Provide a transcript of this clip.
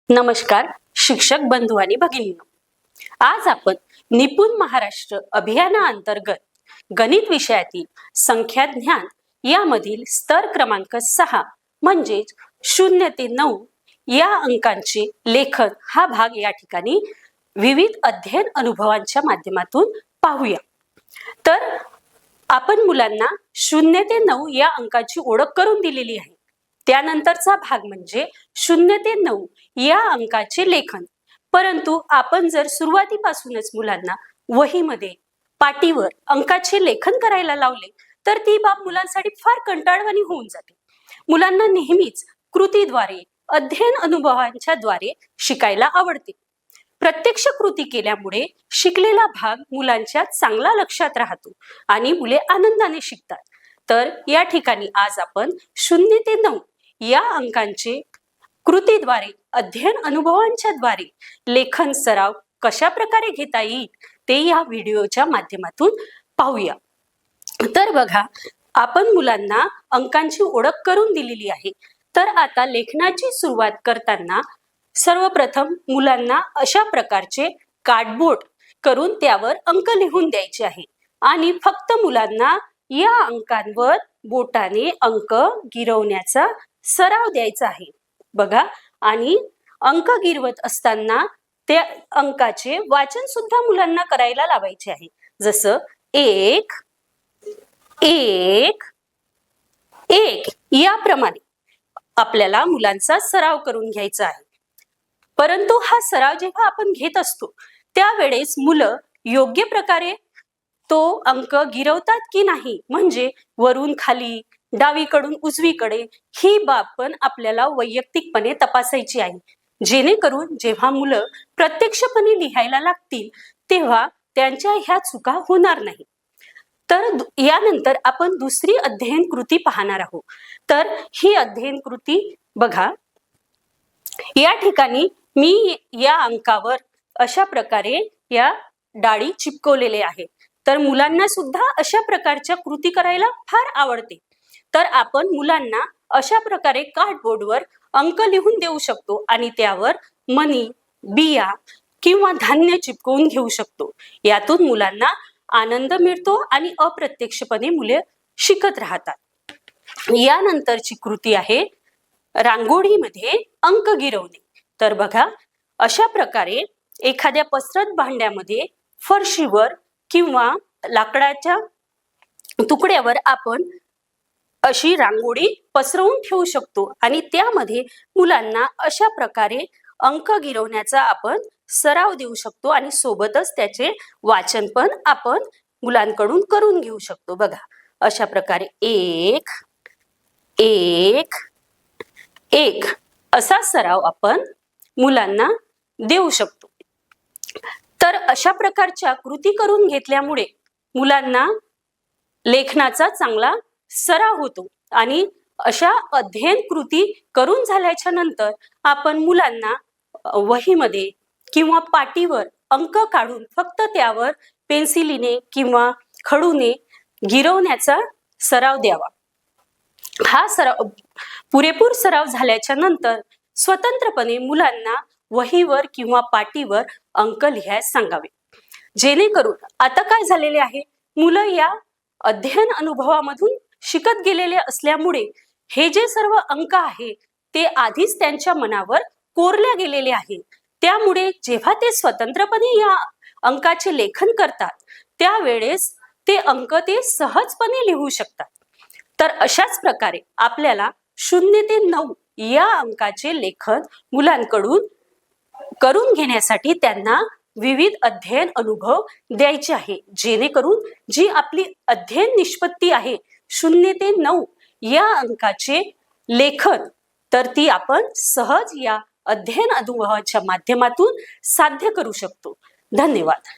नमस्कार शिक्षक बंधू आणि भगिनींनो, आज आपण निपुण महाराष्ट्र अभियानाअंतर्गत गणित विषयातील संख्या ज्ञान यामधील स्तर क्रमांक 6 म्हणजेच 0 ते 9 या अंकांचे लेखन हा भाग या ठिकाणी विविध अध्ययन अनुभवांच्या माध्यमातून पाहूया। तर आपण मुलांना 0 ते 9 या अंकाची ओळख करून दिलेली आहे। त्यानंतरचा भाग म्हणजे 0 ते 9 या अंकाचे लेखन। परंतु आपण जर सुरुवातीपासूनच मुलांना वहीमध्ये पाटीवर अंकाचे लेखन करायला लावले तर ती बाब मुलांसाठी फार कंटाळवाणी होऊन जाते। मुलांना नेहमीच कृतीद्वारे अध्ययन अनुभवांच्या द्वारे शिकायला आवडते। प्रत्यक्ष कृती केल्यामुळे शिकलेला भाग मुलांच्या चांगला लक्षात राहतो आणि मुले आनंदाने शिकतात। तर या ठिकाणी आज आपण 0 ते 9 या अंकांचे कृतीद्वारे अध्ययन अनुभवांच्या द्वारे लेखन सराव कशा प्रकारे घेता येईल ते या व्हिडिओच्या माध्यमातून पाहूया। तर बघा, आपण मुलांना अंकांची ओळख करून दिलेली आहे। तर आता लेखनाची सुरुवात करताना सर्वप्रथम मुलांना अशा प्रकारचे कार्डबोर्ड करून त्यावर अंक लिहून द्यायचे आहे आणि फक्त मुलांना या अंकांवर बोटाने अंक गिरवण्याचा सराव द्यायचा आहे। बघा, आणि अंक गिरवत असताना त्या अंकाचे वाचन सुद्धा मुलांना करायला लावायचे आहे। जसं 1 1 1 याप्रमाणे आपल्याला मुलांचा सराव करून घ्यायचा आहे। परंतु हा सराव जेव्हा आपण घेत असतो त्यावेळेस मुलं योग्य प्रकारे तो अंक गिरवतात की नाही, म्हणजे वरून खाली डावीकडून उजवीकडे ही बाब पण आपल्याला वैयक्तिकपणे तपासायची आहे, जेणेकरून जेव्हा मुलं प्रत्यक्षपणे लिहायला लागतील तेव्हा त्यांच्या ह्या चुका होणार नाही। तर यानंतर आपण दुसरी अध्ययन कृती पाहणार आहोत। तर ही अध्ययन कृती बघा, या ठिकाणी मी या अंकावर अशा प्रकारे या डाळी चिपकवलेले आहे। तर मुलांना सुद्धा अशा प्रकारच्या कृती करायला फार आवडते। तर आपण मुलांना अशा प्रकारे कार्डबोर्डवर अंक लिहून देऊ शकतो आणि त्यावर मणी, बिया किंवा धान्य चिपकवून घेऊ शकतो। यातून मुलांना आनंद मिळतो आणि अप्रत्यक्षपणे मुले शिकत राहतात। यानंतरची कृती आहे रांगोळीमध्ये अंक गिरवणे। तर बघा, अशा प्रकारे एखाद्या पसरट भांड्यामध्ये फरशीवर किंवा लाकडाच्या तुकड्यावर आपण अशी रांगोळी पसरवून ठेवू शकतो आणि त्यामध्ये मुलांना अशा प्रकारे अंक गिरवण्याचा आपण सराव देऊ शकतो आणि सोबतच त्याचे वाचन पण आपण मुलांकडून करून घेऊ शकतो। बघा, अशा प्रकारे 1 1 1 असा सराव आपण मुलांना देऊ शकतो। तर अशा प्रकारच्या कृती करून घेतल्यामुळे मुलांना लेखनाचा चांगला सराव होतो आणि अशा अध्ययन कृती करून झाल्याच्या नंतर आपण मुलांना वहीमध्ये किंवा पाटीवर अंक काढून फक्त त्यावर पेन्सिलीने किंवा खडूने गिरवण्याचा सराव द्यावा। हा सराव पुरेपूर सराव झाल्याच्या नंतर स्वतंत्रपणे मुलांना वहीवर किंवा पाटीवर अंक लिहायला सांगावे, जेणेकरून आता काय झालेले आहे, मुलं या अध्ययन अनुभवामधून शिकत गेलेले असल्यामुळे हे जे सर्व अंक आहे ते आधीच त्यांच्या मनावर कोरल्या गेलेले आहे। त्यामुळे जेव्हा ते स्वतंत्रपणे या अंकाचे लेखन करतात त्यावेळेस ते अंक ते सहजपणे लिहू शकतात। तर अशाच प्रकारे आपल्याला 0 ते 9 या अंकाचे लेखन मुलांकडून करून घेण्यासाठी त्यांना विविध अध्ययन अनुभव द्यायचे आहे, जेणेकरून जी आपली अध्ययन निष्पत्ती आहे 0 ते 9 या अंकाचे लेखन, तर ती आपण सहज या अध्ययन अनुभवाच्या माध्यमातून साध्य करू शकतो। धन्यवाद।